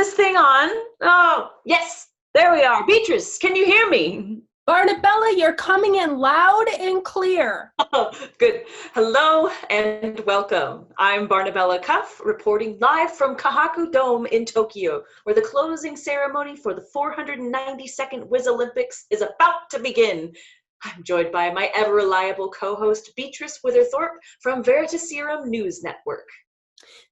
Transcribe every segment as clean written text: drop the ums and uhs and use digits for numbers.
this thing on? Oh, yes, there we are. Beatrice, can you hear me? Barnabella, you're coming in loud and clear. Oh, good. Hello and welcome. I'm Barnabella Cuff, reporting live from Kahaku Dome in Tokyo, where the closing ceremony for the 492nd Wizolympics is about to begin. I'm joined by my ever-reliable co-host, Beatrice Witherthorpe from Veritaserum News Network.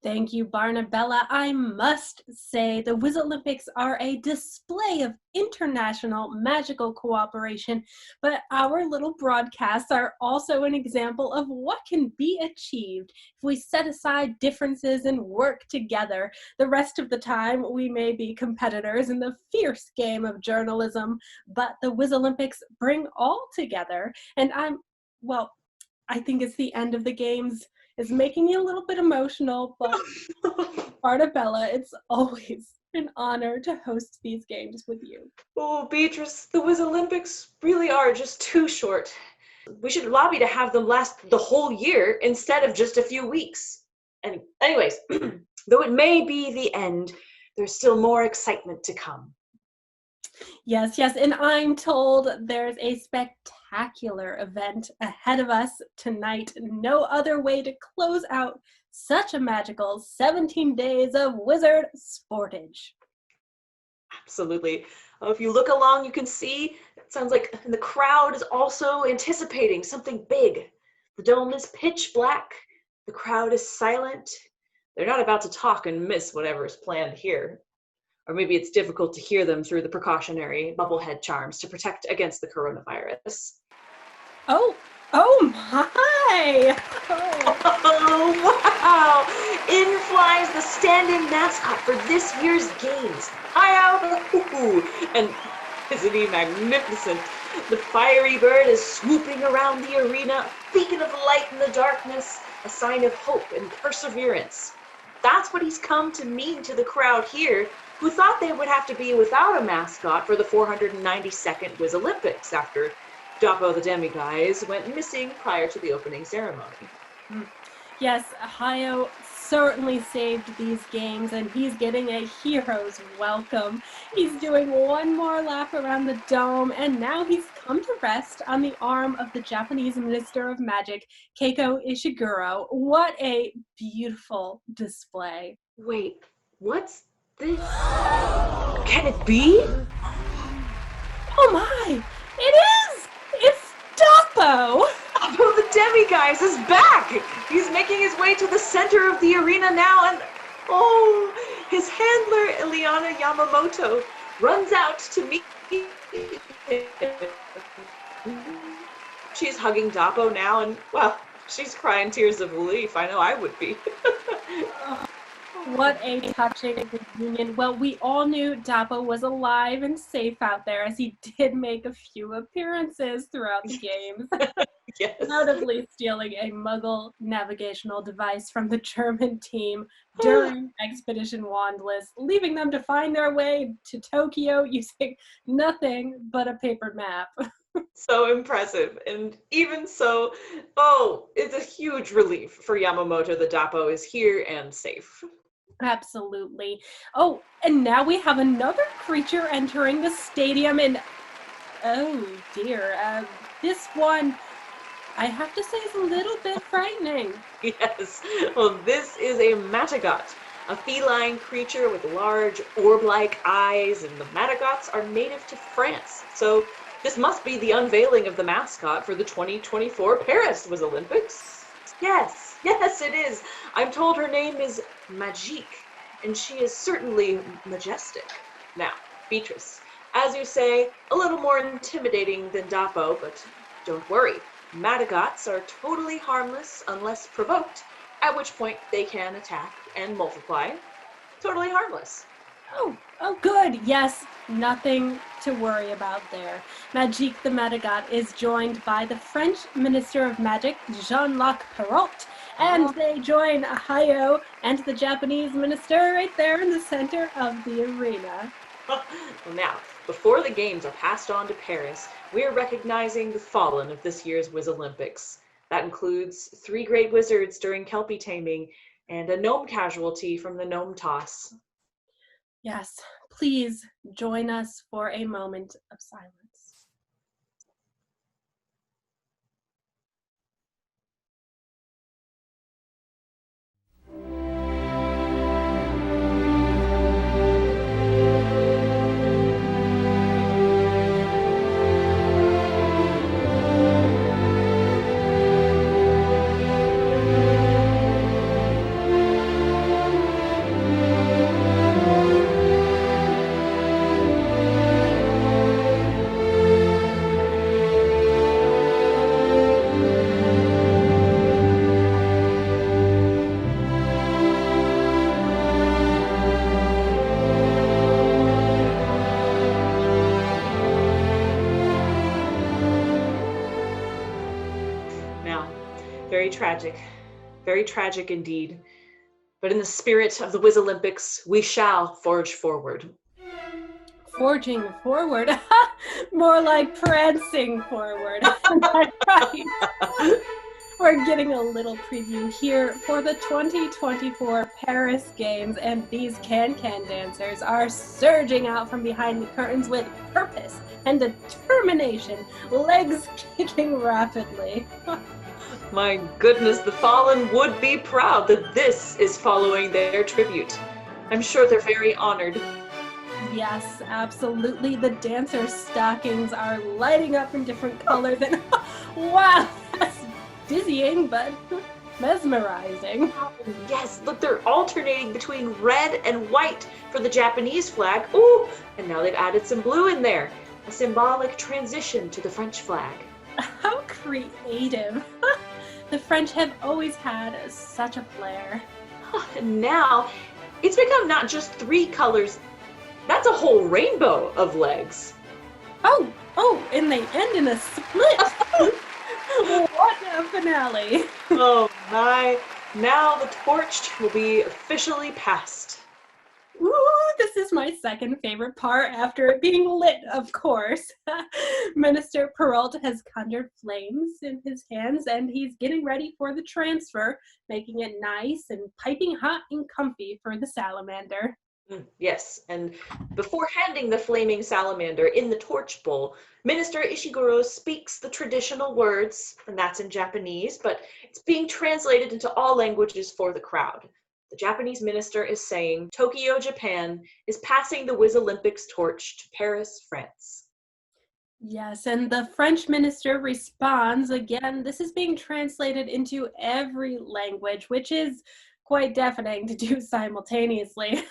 Thank you, Barnabella. I must say the Wizolympics are a display of international magical cooperation, but our little broadcasts are also an example of what can be achieved if we set aside differences and work together. The rest of the time, we may be competitors in the fierce game of journalism, but the Wizolympics bring all together, and I think it's the end of the games is making me a little bit emotional, but Barnabella, it's always an honor to host these games with you. Oh, Beatrice, the Wizolympics really are just too short. We should lobby to have them last the whole year instead of just a few weeks. Anyways, though it may be the end, there's still more excitement to come. Yes, and I'm told there's a spectacular event ahead of us tonight. No other way to close out such a magical 17 days of wizard sportage. Absolutely. If you look along, you can see, it sounds like the crowd is also anticipating something big. The dome is pitch black. The crowd is silent. They're not about to talk and miss whatever is planned here. Or maybe it's difficult to hear them through the precautionary bubblehead charms to protect against the coronavirus. Oh my! Oh, wow! In flies the stand-in mascot for this year's games. Hi-yo! And isn't he magnificent? The fiery bird is swooping around the arena, a beacon of light in the darkness, a sign of hope and perseverance. That's what he's come to mean to the crowd here, who thought they would have to be without a mascot for the 492nd Wizolympics after Doppo the Demiguise went missing prior to the opening ceremony. Yes, Hayo certainly saved these games, and he's getting a hero's welcome. He's doing one more lap around the dome, and now he's come to rest on the arm of the Japanese Minister of Magic, Keiko Ishiguro. What a beautiful display. Wait, what's this? Can it be? Oh my! It is! It's Doppo! Doppo the Demiguise is back! He's making his way to the center of the arena now, and oh, his handler, Ileana Yamamoto, runs out to meet him. She's hugging Doppo now, and, well, she's crying tears of relief. I know I would be. What a touching reunion. Well, we all knew Doppo was alive and safe out there, as he did make a few appearances throughout the games. Yes. Notably stealing a Muggle navigational device from the German team during Expedition Wandless, leaving them to find their way to Tokyo using nothing but a paper map. So impressive. And even so, it's a huge relief for Yamamoto that Doppo is here and safe. Absolutely. Oh, and now we have another creature entering the stadium, and oh dear, this one, I have to say, is a little bit frightening. Yes, well, this is a Matagot, a feline creature with large orb-like eyes, and the Matagots are native to France. So this must be the unveiling of the mascot for the 2024 Paris Wizolympics. Yes, it is. I'm told her name is Magique, and she is certainly majestic. Now, Beatrice, as you say, a little more intimidating than Doppo, but don't worry. Matagots are totally harmless unless provoked, at which point they can attack and multiply. Totally harmless. Oh, good. Yes, nothing to worry about there. Magique the Matagot is joined by the French Minister of Magic, Jean-Luc Perrault, and they join Hayo and the Japanese minister right there in the center of the arena. Well, now, before the games are passed on to Paris, we're recognizing the fallen of this year's Wizolympics. That includes 3 great wizards during Kelpie taming and a gnome casualty from the gnome toss. Yes, please join us for a moment of silence. Now, very tragic indeed. But in the spirit of the Wizolympics, we shall forge forward. Forging forward, more like prancing forward. Right. We're getting a little preview here for the 2024 Paris Games, and these can-can dancers are surging out from behind the curtains with purpose and determination, legs kicking rapidly. My goodness, the fallen would be proud that this is following their tribute. I'm sure they're very honored. Yes, absolutely. The dancers' stockings are lighting up in different colors, and wow, that's dizzying but mesmerizing. Yes, look, they're alternating between red and white for the Japanese flag. Ooh, and now they've added some blue in there. A symbolic transition to the French flag. How creative. The French have always had such a flair. And now, it's become not just 3 colors, that's a whole rainbow of legs. Oh, and they end in a split. What a finale. Oh my, now the torch will be officially passed. Ooh, this is my second favorite part after it being lit, of course. Minister Perrault has conjured flames in his hands and he's getting ready for the transfer, making it nice and piping hot and comfy for the salamander. Yes, and before handing the flaming salamander in the torch bowl, Minister Ishiguro speaks the traditional words, and that's in Japanese, but it's being translated into all languages for the crowd. The Japanese minister is saying, Tokyo, Japan is passing the Wizolympics torch to Paris, France. Yes, and the French minister responds again. This is being translated into every language, which is quite deafening to do simultaneously.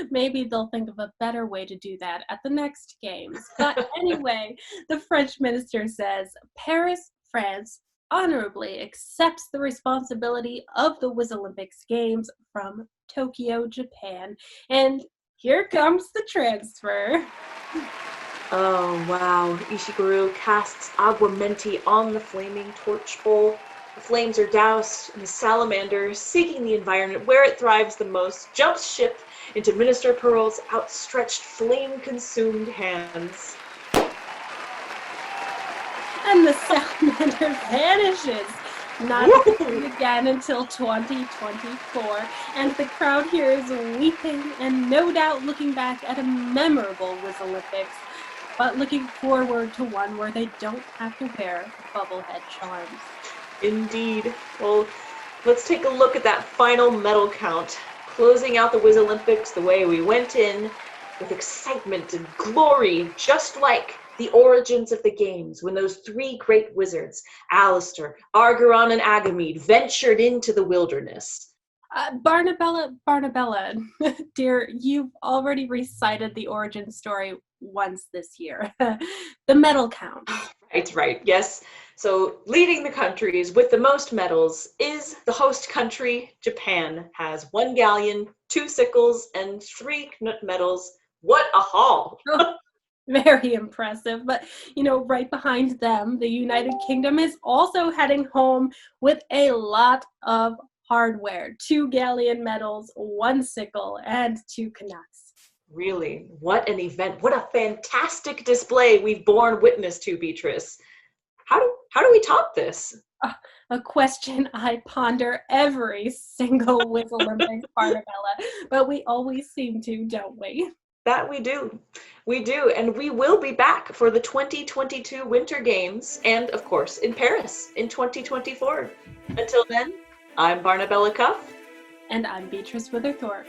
Maybe they'll think of a better way to do that at the next games. But anyway, the French minister says Paris, France honorably accepts the responsibility of the Wizolympics Games from Tokyo, Japan. And here comes the transfer. Oh, wow. Ishiguro casts aguamenti on the flaming torch bowl. The flames are doused, and the salamander, seeking the environment where it thrives the most, jumps ship into Minister Perrault's outstretched, flame-consumed hands. And the salamander vanishes, not seen again until 2024. And the crowd here is weeping and no doubt looking back at a memorable Wizolympics, but looking forward to one where they don't have to wear bubblehead charms. Indeed. Well, let's take a look at that final medal count, closing out the Wizolympics the way we went in, with excitement and glory, just like the origins of the games, when those 3 great wizards, Alistair, Argeron, and Agamede, ventured into the wilderness. Barnabella, dear, you've already recited the origin story once this year. The medal count. Right, yes. So leading the countries with the most medals is the host country, Japan, has 1 galleon, 2 sickles, and 3 knut medals. What a haul! Oh, very impressive. But, right behind them, the United Kingdom is also heading home with a lot of hardware. 2 galleon medals, 1 sickle, and 2 knuts. Really, what an event. What a fantastic display we've borne witness to, Beatrice. How do we top this? A question I ponder every single Wizolympics, Barnabella, but we always seem to, don't we? That we do. We do. And we will be back for the 2022 Winter Games and, of course, in Paris in 2024. Until then, I'm Barnabella Cuff. And I'm Beatrice Witherthorpe.